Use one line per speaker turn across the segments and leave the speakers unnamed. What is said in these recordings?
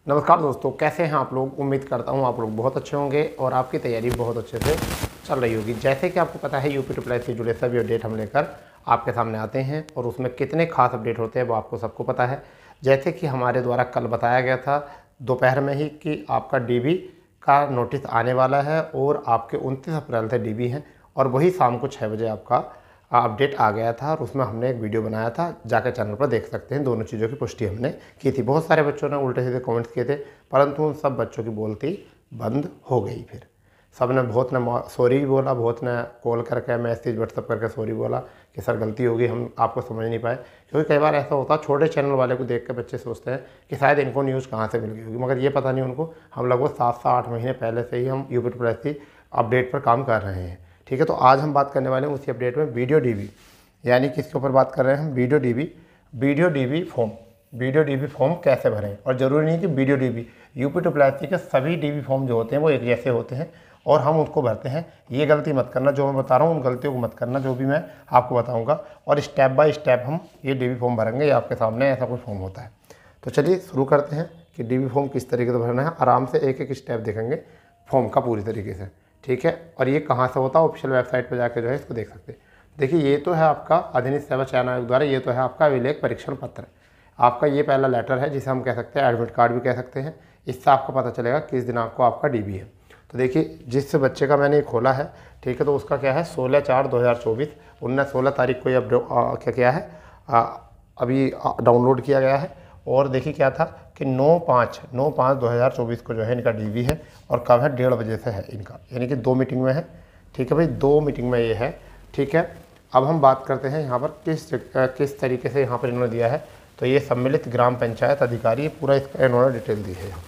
नमस्कार दोस्तों, कैसे हैं आप लोग। उम्मीद करता हूं आप लोग बहुत अच्छे होंगे और आपकी तैयारी बहुत अच्छे से चल रही होगी। जैसे कि आपको पता है यूपी ट्रिपल एस से जुड़े सभी अपडेट हम लेकर आपके सामने आते हैं और उसमें कितने खास अपडेट होते हैं वो आपको सबको पता है। जैसे कि हमारे द्वारा कल बताया गया था दोपहर में ही कि आपका डीबी का नोटिस आने वाला है और आपके 29 अप्रैल से डीबी हैं और वही शाम को 6 बजे आपका अपडेट आ गया था और उसमें हमने एक वीडियो बनाया था, जाकर चैनल पर देख सकते हैं। दोनों चीज़ों की पुष्टि हमने की थी। बहुत सारे बच्चों ने उल्टे सीधे कमेंट्स किए थे, परंतु उन सब बच्चों की बोलती बंद हो गई। फिर सब ने बहुत ने सॉरी भी बोला, बहुत ने कॉल करके मैसेज व्हाट्सअप करके सॉरी बोला कि सर गलती होगी, हम आपको समझ नहीं पाए। क्योंकि कई बार ऐसा होता है, छोटे चैनल वाले को देख के बच्चे सोचते हैं कि शायद इनको न्यूज़ कहाँ से मिल गई होगी, मगर ये पता नहीं उनको। हम लगभग 7 से 8 महीने पहले से ही हम यूपी ट्रिपल एस अपडेट पर काम कर रहे हैं। ठीक है, तो आज हम बात करने वाले हैं उसी अपडेट में वीडियो डीबी, यानी कि इसके ऊपर बात कर रहे हैं हम वीडियो डीबी फॉर्म कैसे भरें। और ज़रूरी नहीं कि video dB, UP triple S के सभी डीबी फॉर्म जो होते हैं वो एक जैसे होते हैं और हम उसको भरते हैं। ये गलती मत करना, जो मैं बता रहा हूँ उन गलतियों को मत करना, जो भी मैं आपको बताऊँगा। और स्टेप बाय स्टेप हम ये डीबी फॉर्म भरेंगे। ये आपके सामने ऐसा कुछ फॉर्म होता है। तो चलिए शुरू करते हैं कि डीबी फॉर्म किस तरीके से भरना है। आराम से एक एक स्टेप देखेंगे फॉर्म का पूरी तरीके से। ठीक है, और ये कहाँ से होता है, ऑफिशियल वेबसाइट पर जाकर जो है इसको देख सकते हैं। देखिए, ये तो है आपका अधिनियम सेवा चयन आयोग द्वारा, ये तो है आपका अभिलेख परीक्षण पत्र। आपका ये पहला लेटर है जिसे हम कह सकते हैं एडमिट कार्ड भी कह सकते हैं। इससे आपको पता चलेगा किस दिनांक को आपका डीबी है। तो देखिए, जिस बच्चे का मैंने खोला है, ठीक है, तो उसका क्या है 16/4/2024, 16 तारीख को ये क्या किया है अभी डाउनलोड किया गया है। और देखिए क्या था कि 9/5/2024 को जो है इनका डीबी है और कब है 1:30 बजे से है इनका, यानी कि 2 मीटिंग में है। ठीक है भाई, 2 मीटिंग में ये है। ठीक है, अब हम बात करते हैं यहाँ पर किस तरीके से यहाँ पर इन्होंने दिया है। तो ये सम्मिलित ग्राम पंचायत अधिकारी, पूरा इसका इन्होंने डिटेल दी है यहाँ।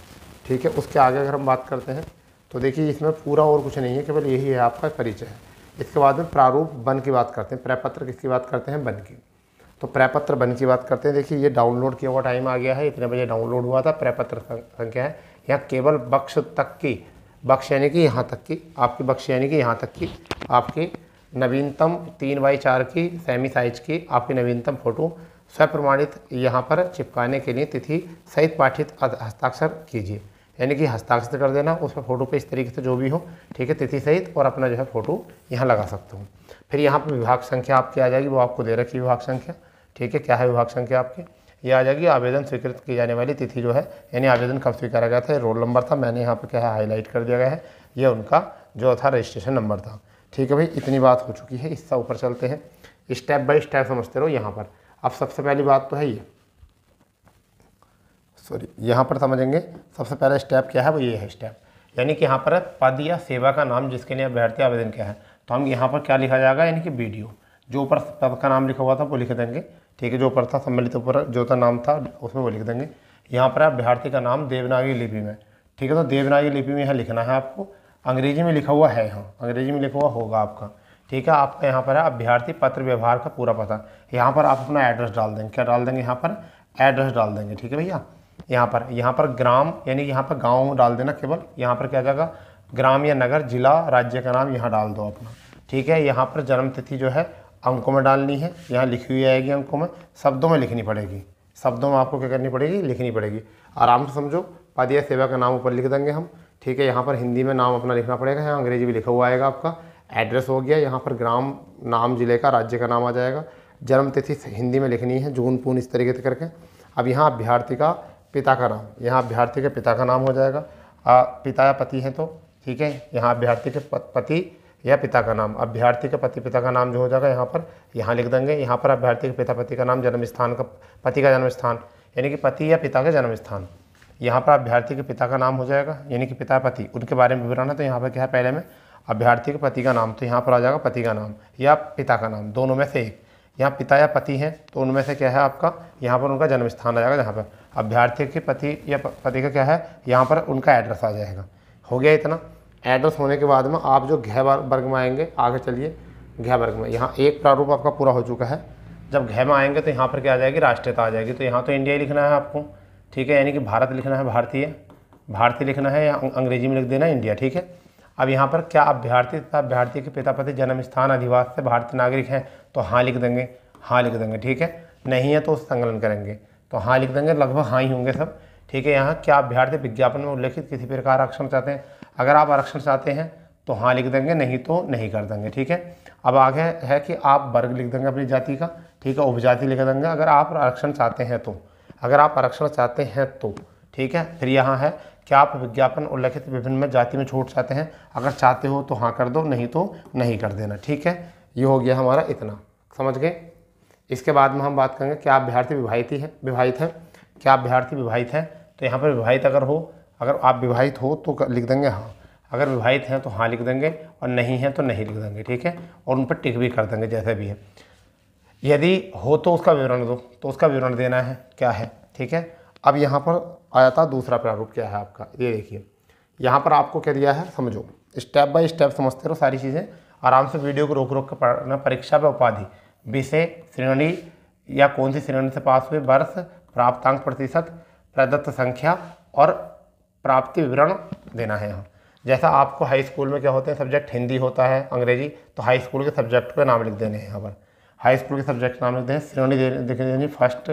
ठीक है, उसके आगे अगर हम बात करते हैं तो देखिए इसमें पूरा और कुछ नहीं है, केवल यही है आपका परिचय है। इसके बाद में प्रारूप वन की बात करते हैं, प्रपत्र किसकी बात करते हैं, वन की। तो प्रपत्र वन की बात करते हैं। देखिए, ये डाउनलोड किया हुआ टाइम आ गया है, इतने बजे डाउनलोड हुआ था। प्रपत्र संख्या है यहाँ केवल बक्श तक की, बक्श यानी कि यहाँ तक की आपकी, बक्श यानी कि यहाँ तक की आपकी नवीनतम 3x4 की सेमी साइज की आपकी नवीनतम फ़ोटो स्वप्रमाणित यहाँ पर चिपकाने के लिए तिथि सहित पाठित हस्ताक्षर कीजिए, यानी कि हस्ताक्षर कर देना उस पर फ़ोटो पे इस तरीके से जो भी हो। ठीक है, तिथि सहित, और अपना जो है फ़ोटो यहाँ लगा सकते हो। फिर यहाँ पर विभाग संख्या आपकी आ जाएगी, वो आपको दे रखी है विभाग संख्या। ठीक है, क्या है विभाग संख्या आपकी, ये आ जाएगी। आवेदन स्वीकृत की जाने वाली तिथि जो है, यानी आवेदन कब स्वीकारा गया था, रोल नंबर था, मैंने यहाँ पर क्या है हाईलाइट कर दिया गया है, ये उनका जो था रजिस्ट्रेशन नंबर था। ठीक है भाई, इतनी बात हो चुकी है। इससे ऊपर चलते हैं, स्टेप बाय स्टेप समझते रहो यहाँ पर। अब सबसे पहली बात तो है ये, सॉरी, यहाँ पर समझेंगे सबसे पहला स्टेप क्या है, वो ये है स्टेप, यानी कि यहाँ पर पद या सेवा का नाम जिसके लिए अभ्यर्थी आवेदन किया है। तो हम यहाँ पर क्या लिखा जाएगा, यानी कि वीडियो, जो ऊपर पद का नाम लिखा हुआ था वो लिख देंगे। ठीक है, जो ऊपर था सम्मिलित ऊपर जो था नाम था उसमें वो लिख देंगे। यहाँ पर अभ्यर्थी का नाम देवनागरी लिपि में। ठीक है, तो देवनागरी लिपि में यहाँ लिखना है आपको। अंग्रेजी में लिखा हुआ है, यहाँ अंग्रेजी में लिखा हुआ होगा आपका। ठीक है, आपका यहाँ पर है अभ्यर्थी पत्र व्यवहार का पूरा पता। यहाँ पर आप अपना एड्रेस डाल देंगे, क्या डाल देंगे, यहाँ पर एड्रेस डाल देंगे। ठीक है भैया, यहाँ पर ग्राम यानी यहाँ पर गांव डाल देना केवल। यहाँ पर क्या जाएगा, ग्राम या नगर, जिला, राज्य का नाम यहाँ डाल दो अपना। ठीक है, यहाँ पर जन्म तिथि जो है अंकों में डालनी है, यहाँ लिखी हुई आएगी अंकों में, शब्दों में लिखनी पड़ेगी, शब्दों में आपको क्या करनी पड़ेगी, लिखनी पड़ेगी। आराम से समझो, पद या सेवा का नाम ऊपर लिख देंगे हम। ठीक है, यहाँ पर हिंदी में नाम अपना लिखना पड़ेगा, यहाँ अंग्रेजी में लिखा हुआ आएगा आपका। एड्रेस हो गया, यहाँ पर ग्राम नाम जिले का, राज्य का नाम आ जाएगा। जन्म तिथि हिंदी में लिखनी है, जून पून इस तरीके से करके। अब यहाँ अभ्यर्थी का पिता का नाम, यहाँ अभ्यर्थी के पिता का नाम हो जाएगा। पिता या पति हैं तो ठीक है, यहाँ अभ्यर्थी के पति या पिता का नाम, अभ्यर्थी के पति पिता का नाम जो हो जाएगा यहाँ पर, यहाँ लिख देंगे। यहाँ पर अभ्यर्थी के पिता पति का नाम, जन्म स्थान का, पति का जन्म स्थान यानी कि पति या पिता का जन्म स्थान। यहाँ पर अभ्यर्थी के पिता का नाम हो जाएगा, यानी कि पिता पति, उनके बारे में विवरण है। तो यहाँ पर क्या है, पहले में अभ्यर्थी के पति का नाम, तो यहाँ पर आ जाएगा पति का नाम या पिता का नाम, दोनों में से एक। यहाँ पिता या पति हैं तो उनमें से क्या है आपका, यहाँ पर उनका जन्म स्थान आ जाएगा। जहाँ पर अभ्यर्थी के पति या पति का क्या है, यहाँ पर उनका एड्रेस आ जाएगा। हो गया इतना। एड्रेस होने के बाद में आप जो घ वर्ग में आएंगे, आगे चलिए, घ वर्ग में यहाँ एक प्रारूप आपका पूरा हो चुका है। जब घ में आएंगे तो यहाँ पर क्या आ जाएगी, राष्ट्रीयता आ जाएगी। तो यहाँ तो इंडिया ही लिखना है आपको। ठीक है, यानी कि भारत लिखना है, भारतीय लिखना है, या अंग्रेजी में लिख देना इंडिया। ठीक है, अब यहाँ पर क्या अभ्यर्थी तथा अभ्यर्थी के पिता पति जन्म स्थान अधिवास से भारतीय नागरिक हैं, तो हाँ लिख देंगे, हाँ लिख देंगे। ठीक है, नहीं है तो संकलन करेंगे, तो हाँ लिख देंगे, लगभग हाँ ही होंगे सब। ठीक है। यहाँ क्या अभ्यर्थी विज्ञापन में उल्लेखित किसी प्रकार आरक्षण चाहते हैं? अगर आप आरक्षण चाहते हैं तो हाँ लिख देंगे, नहीं तो नहीं कर देंगे। ठीक है। अब आगे है कि आप वर्ग लिख देंगे अपनी जाति का। ठीक है। उपजाति लिख देंगे अगर आप आरक्षण चाहते हैं तो, अगर आप आरक्षण चाहते हैं तो। ठीक है। फिर यहाँ है क्या आप विज्ञापन उल्लेखित विभिन्न में जाति में छूट चाहते हैं? अगर चाहते हो तो हाँ कर दो, नहीं तो नहीं कर देना। ठीक है। ये हो गया हमारा इतना, समझ गए। इसके बाद में हम बात करेंगे क्या अभ्यर्थी विवाहित है। क्या अभ्यर्थी विवाहित है? तो यहाँ पर विवाहित अगर हो, अगर आप विवाहित हो तो लिख देंगे हाँ, अगर विवाहित हैं तो हाँ लिख देंगे, और नहीं है तो नहीं लिख देंगे। ठीक है। और उन पर टिक भी कर देंगे जैसे भी है। यदि हो तो उसका विवरण दो, तो उसका विवरण देना है क्या है। ठीक है। अब यहाँ पर आया था दूसरा प्रारूप क्या है आपका, ये देखिए यहाँ पर आपको क्या दिया है, समझो स्टेप बाय स्टेप समझते रहो सारी चीज़ें, आराम से वीडियो को रोक रोक कर पढ़ना। परीक्षा व उपाधि, विषय, श्रेणी या कौन सी श्रेणी से पास हुए, वर्ष, प्राप्तांक प्रतिशत, प्रदत्त संख्या और प्राप्ति विवरण देना है। यहाँ जैसा आपको हाई स्कूल में क्या होते हैं सब्जेक्ट, हिंदी होता है, अंग्रेजी, तो हाई स्कूल के सब्जेक्ट के नाम लिख देने हैं। यहाँ पर हाई स्कूल के सब्जेक्ट नाम लिख दें, श्रेणी दे देनी फर्स्ट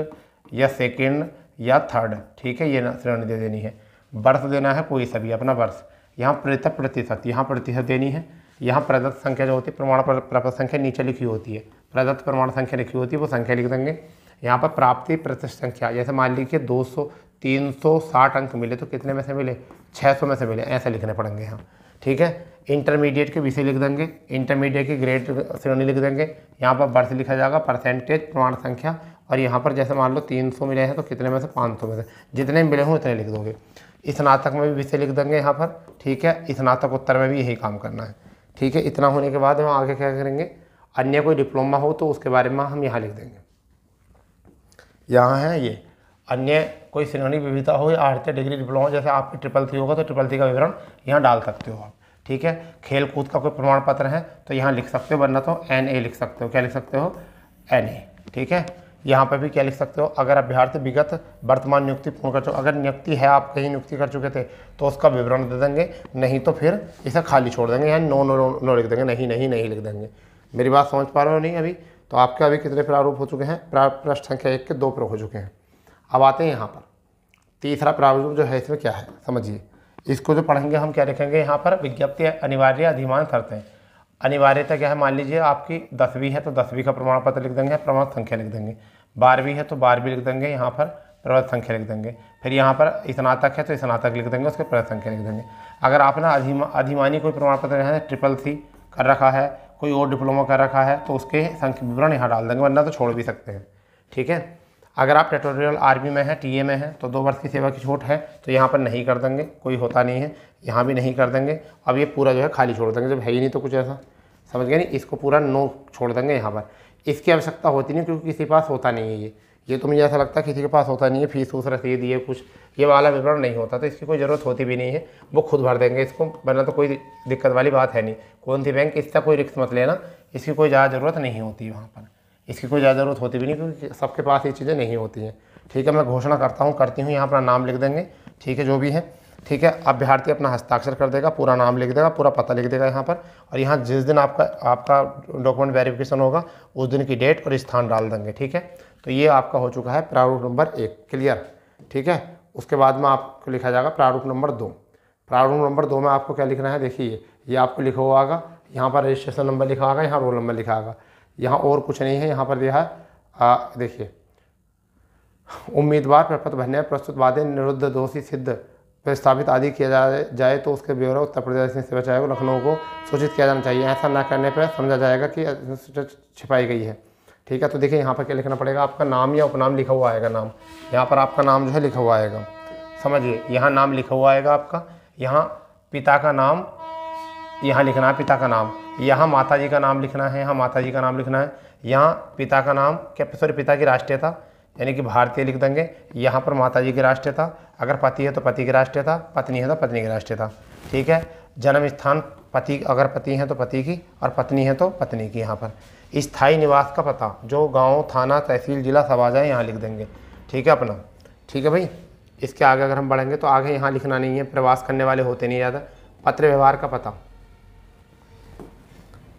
या सेकेंड या थर्ड। ठीक है। ये श्रेणी दे देनी है। वर्ष देना है कोई सभी अपना वर्ष। यहाँ प्रतिशत, यहाँ प्रतिशत देनी है। यहाँ प्रदत्त संख्या जो होती है, प्रमाण प्राप्त संख्या नीचे लिखी होती है, प्रदत्त प्रमाण संख्या लिखी होती है, वो संख्या लिख देंगे। यहाँ पर प्राप्ति प्रतिशत संख्या, जैसे मान लीजिए 360 अंक मिले तो कितने में से मिले, 600 में से मिले, ऐसे लिखने पड़ेंगे यहाँ। ठीक है। इंटरमीडिएट के विषय लिख देंगे, इंटरमीडिएट की ग्रेड श्रेणी लिख देंगे। यहाँ पर वर्ष लिखा जाएगा, परसेंटेज, प्रमाण संख्या, और यहाँ पर जैसे मान लो 300 मिले हैं तो कितने में से, 500 में से, जितने मिले हों उतने लिख दोगे। स्नातक में भी विषय लिख देंगे यहाँ पर। ठीक है। स्नातकोत्तर में भी यही काम करना है। ठीक है। इतना होने के बाद हम आगे क्या करेंगे, अन्य कोई डिप्लोमा हो तो उसके बारे में हम यहाँ लिख देंगे। यहाँ है ये अन्य कोई श्रेणी विविधता हो या आर्थिक डिग्री डिप्लोमा, जैसे आपकी 333 होगा तो 333 का विवरण यहाँ डाल सकते हो आप। ठीक है। खेल कूद का कोई प्रमाण पत्र है तो यहाँ लिख सकते हो, वरना तो NA लिख सकते हो। क्या लिख सकते हो, NA। ठीक है। यहाँ पर भी क्या लिख सकते हो, अगर अभ्यर्थी विगत वर्तमान नियुक्ति पूर्ण कर चुके, अगर नियुक्ति है आप कहीं नियुक्ति कर चुके थे तो उसका विवरण दे देंगे, नहीं तो फिर इसे खाली छोड़ देंगे, यहाँ नो लिख देंगे, नहीं लिख देंगे। मेरी बात समझ पा रहे हो नहीं अभी? तो आपके अभी कितने प्रारूप हो चुके हैं, प्रश्न संख्या 1 के 2 हो चुके हैं। अब आते हैं यहाँ पर तीसरा प्रारूप जो है, इसमें क्या है समझिए। इसको जो पढ़ेंगे हम क्या लिखेंगे यहाँ पर, विज्ञप्ति अनिवार्य अधिमान शर्तें। अनिवार्यता क्या है, मान लीजिए आपकी 10वीं है तो 10वीं का प्रमाण पत्र लिख देंगे, प्रमाण संख्या लिख देंगे। 12वीं है तो 12वीं लिख देंगे, यहाँ पर प्रवृत्त संख्या लिख देंगे। फिर यहाँ पर स्नातक है तो स्नातक लिख देंगे, उसके प्रवृत्त संख्या लिख देंगे। अगर आपने अधिमानी कोई प्रमाण पत्र है, 333 कर रखा है, कोई और डिप्लोमा कर रखा है तो उसके संख्या विवरण यहाँ डाल देंगे, वरना तो छोड़ भी सकते हैं। ठीक है। अगर आप टेरिटोरियल आर्मी में है, टीए में है तो 2 वर्ष की सेवा की छूट है तो यहाँ पर नहीं कर देंगे, कोई होता नहीं है, यहाँ भी नहीं कर देंगे। अब ये पूरा जो है खाली छोड़ देंगे, जब है ही नहीं तो कुछ ऐसा, समझ गए नहीं, इसको पूरा नो छोड़ देंगे यहाँ पर। इसकी आवश्यकता होती नहीं क्योंकि किसी के पास होता नहीं है ये तो मुझे ऐसा लगता है किसी के पास होता नहीं है, फीस फूस रसीद ये कुछ ये वाला विवरण नहीं होता, तो इसकी कोई ज़रूरत होती भी नहीं है, वो खुद भर देंगे इसको, वरना तो कोई दिक्कत वाली बात है नहीं। कौन सी बैंक, इसका कोई रिस्क मत लेना, इसकी कोई ज़्यादा ज़रूरत नहीं होती है वहाँ पर, इसकी कोई ज़्यादा ज़रूरत होती भी नहीं क्योंकि सबके पास ये चीज़ें नहीं होती हैं। ठीक है। मैं घोषणा करती हूँ, यहाँ अपना नाम लिख देंगे। ठीक है। जो भी है। ठीक है। अभ्यर्थी अपना हस्ताक्षर कर देगा, पूरा नाम लिख देगा, पूरा पता लिख देगा यहाँ पर, और यहाँ जिस दिन आपका डॉक्यूमेंट वेरिफिकेशन होगा उस दिन की डेट और स्थान डाल देंगे। ठीक है। तो ये आपका हो चुका है प्रारूप नंबर 1, क्लियर। ठीक है। उसके बाद में आपको लिखा जाएगा प्रारूप नंबर 2। प्रारूप नंबर 2 में आपको क्या लिखना है, देखिए ये आपको लिखा हुआ होगा, यहाँ पर रजिस्ट्रेशन नंबर लिखा होगा, यहाँ रोल नंबर लिखा होगा, यहाँ और कुछ नहीं है। यहाँ पर दिया है देखिए, उम्मीदवार प्रपत्र भरने प्रस्तुत वादे निरुद्ध दोषी सिद्ध प्रस्तावित आदि किया जाए तो उसके ब्यौरा उत्तर प्रदेश में सेवा चाहे लखनऊ को सूचित किया जाना चाहिए। ऐसा न करने पर समझा जाएगा कि छिपाई गई है। ठीक है। तो देखिए यहाँ पर क्या लिखना पड़ेगा, आपका नाम या उपनाम लिखा हुआ आएगा, नाम यहाँ पर आपका नाम जो है लिखा हुआ आएगा, समझिए यहाँ नाम लिखा हुआ आएगा आपका, यहाँ पिता का नाम यहाँ लिखना है, पिता का नाम, यहाँ माता जी का नाम लिखना है, यहाँ माता जी का नाम लिखना है, यहाँ पिता का नाम पिता की राष्ट्रीयता यानी कि भारतीय लिख देंगे, यहाँ पर माता जी की राष्ट्रीयता, अगर पति है तो पति की राष्ट्रीयता, पत्नी है तो पत्नी की राष्ट्रीयता। ठीक है। जन्म स्थान पति, अगर पति हैं तो पति की और पत्नी है तो पत्नी की। यहाँ पर स्थायी निवास का पता, जो गांव, थाना, तहसील, जिला, समाज है, यहाँ लिख देंगे। ठीक है अपना। ठीक है भाई। इसके आगे अगर हम बढ़ेंगे तो आगे यहाँ लिखना नहीं है, प्रवास करने वाले होते नहीं ज़्यादा। पत्र व्यवहार का पता,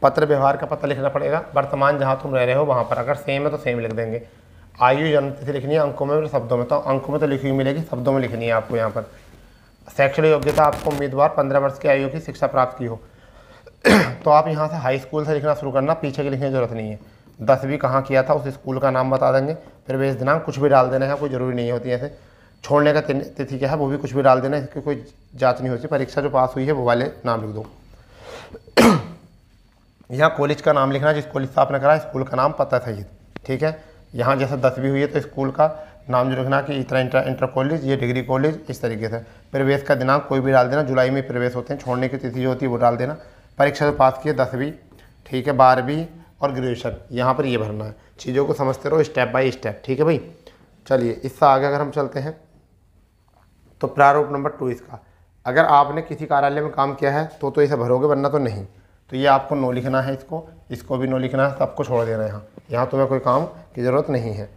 पत्र व्यवहार का पता लिखना पड़ेगा, वर्तमान जहाँ तुम रह रहे हो वहाँ पर, अगर सेम है तो सेम लिख देंगे, आयु जन्म तिथि लिखनी है, अंकों में और शब्दों में। तो अंकों में तो लिखी हुई मिलेगी, शब्दों में लिखनी है आपको यहाँ पर। शैक्षणिक योग्यता आपको उम्मीदवार 15 वर्ष की आयु की शिक्षा प्राप्त की हो। तो आप यहाँ से हाई स्कूल से लिखना शुरू करना, पीछे की लिखने की जरूरत नहीं है। 10वीं कहाँ किया था उस स्कूल का नाम बता देंगे, प्रवेश दिनांक कुछ भी डाल देना है, कोई ज़रूरी नहीं होती ऐसे। छोड़ने का तिथि क्या है वो भी कुछ भी डाल देना है, इसकी कोई जाँच नहीं होती। परीक्षा जो पास हुई है वो वाले नाम लिख दो। यहाँ कॉलेज का नाम लिखना है, जिस कॉलेज से आपने करा स्कूल का नाम, पता सहित। ठीक है, यहाँ जैसे 10वीं हुई है तो स्कूल का नाम जो लिखना कि इतना इंटर कॉलेज, ये डिग्री कॉलेज, इस तरीके से। प्रवेश का दिनांक कोई भी डाल देना, जुलाई में प्रवेश होते हैं। छोड़ने की तिथि जो होती है वो डाल देना। परीक्षा जो पास की है 10वीं, ठीक है, 12वीं और ग्रेजुएशन, यहाँ पर ये भरना है। चीज़ों को समझते रहो स्टेप बाय स्टेप। ठीक है भाई, चलिए इससे आगे अगर हम चलते हैं तो प्रारूप नंबर 2 इसका, अगर आपने किसी कार्यालय में काम किया है तो इसे भरोगे, वरना तो नहीं। तो ये आपको नो लिखना है, इसको भी नो लिखना है, सबको छोड़ देना है। यहाँ तुम्हें कोई काम की ज़रूरत नहीं है।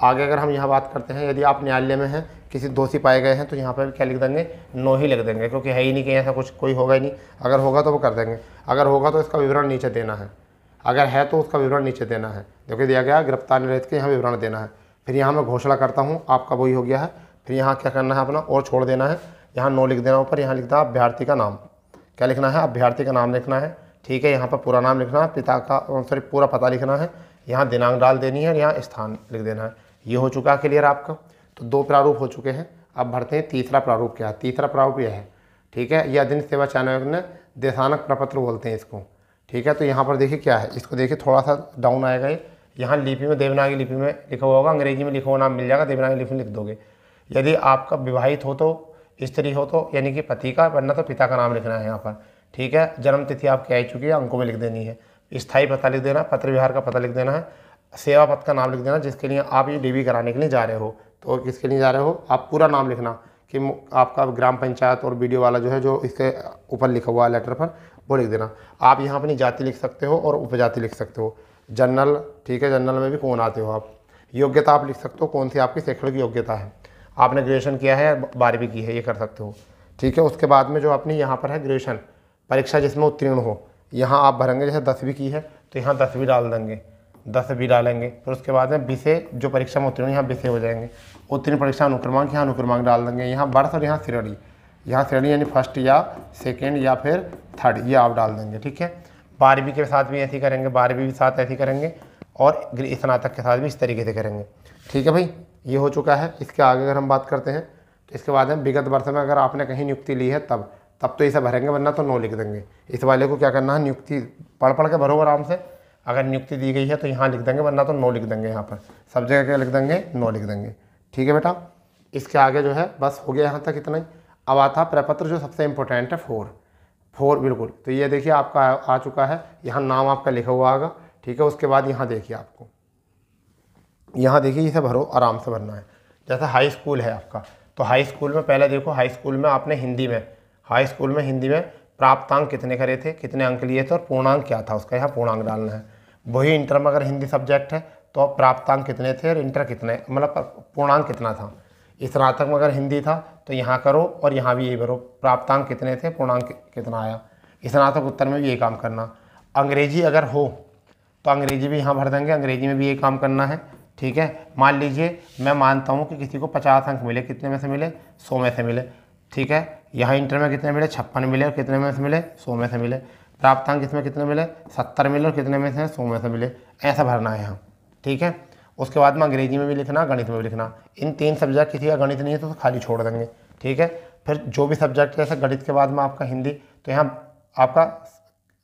आगे अगर हम यहाँ बात करते हैं, यदि आप न्यायालय में हैं, किसी दोषी पाए गए हैं, तो यहाँ पर क्या लिख देंगे, नो ही लिख देंगे, क्योंकि है ही नहीं कि ऐसा कुछ कोई होगा ही नहीं। अगर होगा तो वो कर देंगे, अगर होगा तो इसका विवरण नीचे देना है, अगर है तो उसका विवरण नीचे देना है। देखो दिया गया गिरफ्तार निरस्त के यहाँ विवरण देना है। फिर यहाँ मैं घोषणा करता हूँ, आपका वही हो गया है। फिर यहाँ क्या करना है अपना, और छोड़ देना है, यहाँ नो लिख देना ऊपर। यहाँ लिखना अभ्यर्थी का नाम, क्या लिखना है, अभ्यर्थी का नाम लिखना है। ठीक है, यहाँ पर पूरा नाम लिखना है, पिता का सॉरी पूरा पता लिखना है, यहाँ दिनांक डाल देनी है, यहाँ स्थान लिख देना है। ये हो चुका है क्लियर आपका। तो 2 प्रारूप हो चुके हैं। अब भरते हैं तीसरा प्रारूप। क्या है तीसरा प्रारूप? यह है, ठीक है, यह अधिनियम सेवा आयोग ने देशानक प्रपत्र बोलते हैं इसको। ठीक है, तो यहाँ पर देखिए क्या है, इसको देखिए थोड़ा सा डाउन आएगा ये। यहाँ लिपि में, देवनागरी लिपि में लिखा हुआ होगा, अंग्रेजी में लिखा हुआ नाम मिल जाएगा, देवनागरी लिपि में लिख दोगे। यदि आपका विवाहित हो तो, स्त्री हो तो यानी कि पति का, वरना तो पिता का नाम लिखना है यहाँ पर। ठीक है, जन्म तिथि आपकी आ चुकी है, अंकों में लिख देनी है। स्थायी पता लिख देना, पत्र विहार का पता लिख देना है, सेवा पद का नाम लिख देना, जिसके लिए आप ये डीबी कराने के लिए जा रहे हो। तो किसके लिए जा रहे हो, आप पूरा नाम लिखना कि आपका ग्राम पंचायत और बीडीओ वाला जो है, जो इसके ऊपर लिखा हुआ है लेटर पर, वो लिख देना। आप यहाँ अपनी जाति लिख सकते हो और उपजाति लिख सकते हो, जनरल। ठीक है, जनरल में भी कौन आते हो आप। योग्यता आप लिख सकते हो, कौन सी आपकी शैक्षणिक योग्यता है, आपने ग्रेजुएशन किया है, 12वीं की है, ये कर सकते हो। ठीक है, उसके बाद में जो अपनी यहाँ पर है ग्रेजुएशन परीक्षा जिसमें उत्तीर्ण हो, यहाँ आप भरेंगे। जैसे 10वीं की है तो यहाँ 10वीं डाल देंगे, 10वीं डालेंगे। फिर उसके बाद में विषय जो परीक्षा में उत्तीर्ण, यहाँ विषय हो जाएंगे। उत्तीर्ण परीक्षा अनुक्रमांक, यहाँ अनुक्रमांक डाल देंगे। यहाँ वर्ष और यहाँ श्रेणी, यहाँ श्रेणी यानी फर्स्ट या सेकेंड या फिर थर्ड, ये आप डाल देंगे। ठीक है, 12वीं के साथ भी ऐसे करेंगे, 12वीं के साथ ऐसे करेंगे, और स्नातक के साथ भी इस तरीके से करेंगे। ठीक है भाई, ये हो चुका है। इसके आगे अगर हम बात करते हैं तो इसके बाद में विगत वर्ष में अगर आपने कहीं नियुक्ति ली है तब तो इसे भरेंगे, वरना तो नो लिख देंगे। इस वाले को क्या करना है, नियुक्ति पढ़ के भरो आराम से। अगर नियुक्ति दी गई है तो यहाँ लिख देंगे, वरना तो नो लिख देंगे। यहाँ पर सब जगह क्या लिख देंगे, नो लिख देंगे। ठीक है बेटा, इसके आगे जो है बस हो गया यहाँ तक इतना ही। अब आता प्रपत्र जो सबसे इम्पोर्टेंट है 4 बिल्कुल। तो ये देखिए आपका आ चुका है, यहाँ नाम आपका लिखा हुआ आएगा। ठीक है, उसके बाद यहाँ देखिए आपको, यहाँ देखिए इसे भरो, आराम से भरना है। जैसे हाई स्कूल है आपका, तो हाई स्कूल में पहले देखो, हाई स्कूल में आपने हिंदी में प्राप्तांक कितने करे थे, कितने अंक लिए थे, और पूर्णांक क्या था उसका, यहाँ पूर्णांक डालना है। वही इंटर में अगर हिंदी सब्जेक्ट है तो प्राप्तांक कितने थे और इंटर कितने, मतलब पूर्णांक कितना था। स्नातक में अगर हिंदी था तो यहाँ करो और यहाँ भी यही भरो, प्राप्तांक कितने थे, पूर्णांक कितना आया। स्नातक उत्तर में भी यही काम करना। अंग्रेजी अगर हो तो अंग्रेजी भी यहाँ भर देंगे, अंग्रेजी में भी यही काम करना है। ठीक है, मान लीजिए मैं मानता हूँ कि किसी को 50 अंक मिले, कितने में से मिले, 100 में से मिले। ठीक है, यहाँ इंटर में कितने मिले, 56 मिले, और कितने में से मिले, 100 में से मिले। प्राप्तांक इसमें कितने मिले, 70 मिले, और कितने में से 100 में से मिले। ऐसा भरना है यहाँ। ठीक है, उसके बाद में अंग्रेजी में भी लिखना, गणित में भी लिखना। इन 3 सब्जेक्ट किसी का गणित नहीं है तो खाली छोड़ देंगे। ठीक है, फिर जो भी सब्जेक्ट जैसे गणित के बाद में आपका हिंदी, तो यहाँ आपका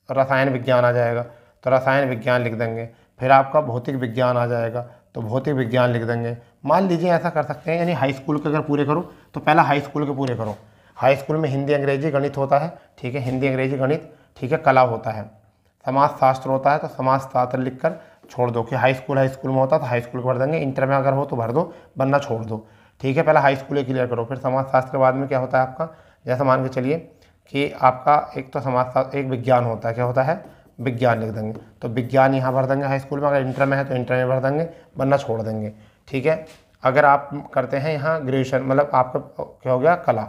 रसायन विज्ञान आ जाएगा, तो रसायन विज्ञान लिख देंगे। फिर आपका भौतिक विज्ञान आ जाएगा, तो भौतिक विज्ञान लिख देंगे। मान लीजिए ऐसा कर सकते हैं, यानी हाई स्कूल के अगर पूरे करो तो पहला हाई स्कूल के पूरे करो। हाई स्कूल में हिंदी अंग्रेजी गणित होता है। ठीक है, हिंदी अंग्रेजी गणित। ठीक है, कला होता है, समाज शास्त्र होता है, तो समाज शास्त्र लिखकर छोड़ दो कि हाई स्कूल में होता है तो हाई स्कूल को भर देंगे। इंटर में अगर हो तो भर दो, वरना छोड़ दो। ठीक है, पहले हाई स्कूल क्लियर करो, फिर समाज शास्त्र के बाद में क्या होता है आपका, जैसे मान के चलिए कि आपका एक तो समाज शास्त्र, एक विज्ञान होता है, क्या होता है, विज्ञान लिख देंगे। तो विज्ञान यहाँ भर देंगे हाई स्कूल में, अगर इंटर में है तो इंटर में भर देंगे, वरना छोड़ देंगे। ठीक है, अगर आप करते हैं यहाँ ग्रेजुएशन, मतलब आपका क्या हो गया, कला,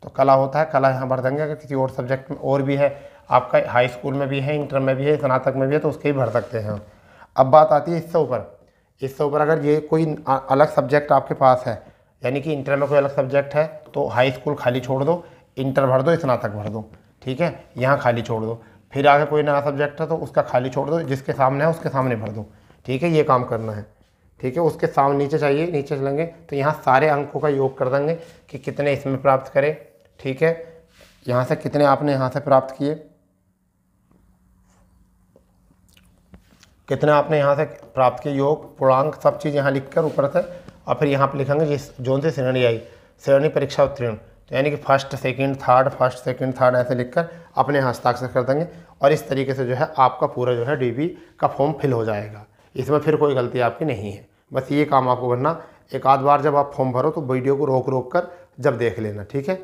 तो कला होता है, कला यहाँ भर देंगे। अगर किसी और सब्जेक्ट में और भी है, आपका हाई स्कूल में भी है, इंटर में भी है, स्नातक में भी है, तो उसके भी भर सकते हैं। अब बात आती है इससे ऊपर, इससे ऊपर अगर ये कोई अलग सब्जेक्ट आपके पास है, यानी कि इंटर में कोई अलग सब्जेक्ट है, तो हाई स्कूल खाली छोड़ दो, इंटर भर दो, स्नातक भर दो, ठीक है, यहाँ खाली छोड़ दो। फिर आगे कोई नया सब्जेक्ट है तो उसका खाली छोड़ दो, जिसके सामने है उसके सामने भर दो, ठीक है, ये काम करना है, ठीक है। उसके सामने नीचे चाहिए, नीचे चलेंगे तो यहाँ सारे अंकों का योग कर देंगे कि कितने इसमें प्राप्त करें, ठीक है। यहाँ से कितने आपने यहाँ से प्राप्त किए, कितने आपने यहाँ से प्राप्त किए, योग पूर्णांक सब चीज़ यहाँ लिख कर ऊपर से, और फिर यहाँ पर लिखेंगे जिस जोन से श्रेणी आई, श्रेणी परीक्षा उत्तीर्ण, तो यानी कि first second third, first second third ऐसे लिखकर अपने हस्ताक्षर कर देंगे। और इस तरीके से जो है आपका पूरा जो है डीबी का फॉर्म फिल हो जाएगा। इसमें फिर कोई गलती आपकी नहीं है, बस ये काम आपको करना। एक आध बार जब आप फॉर्म भरो तो वीडियो को रोक रोक कर जब देख लेना, ठीक है।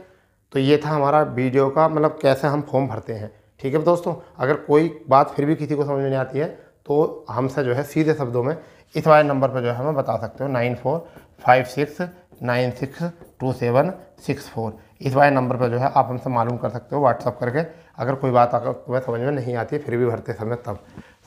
तो ये था हमारा वीडियो का मतलब कैसे हम फॉर्म भरते हैं, ठीक है दोस्तों। अगर कोई बात फिर भी किसी को समझ में नहीं आती है तो हमसे जो है सीधे शब्दों में इस वाले नंबर पर जो है हमें बता सकते हो, 9456962764। इस वाले नंबर पर जो है आप हमसे मालूम कर सकते हो व्हाट्सअप करके। अगर कोई बात अगर तुम्हें समझ में नहीं आती है फिर भी भरते समय, तब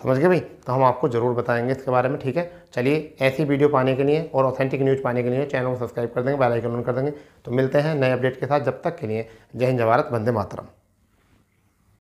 समझ गए भाई, तो हम आपको ज़रूर बताएंगे इसके बारे में, ठीक है। चलिए, ऐसी वीडियो पाने के लिए और ऑथेंटिक न्यूज़ पाने के लिए चैनल को सब्सक्राइब कर देंगे, बेल आइकन ऑन कर देंगे। तो मिलते हैं नए अपडेट के साथ, जब तक के लिए जय हिंद, जय भारत, वंदे मातरम।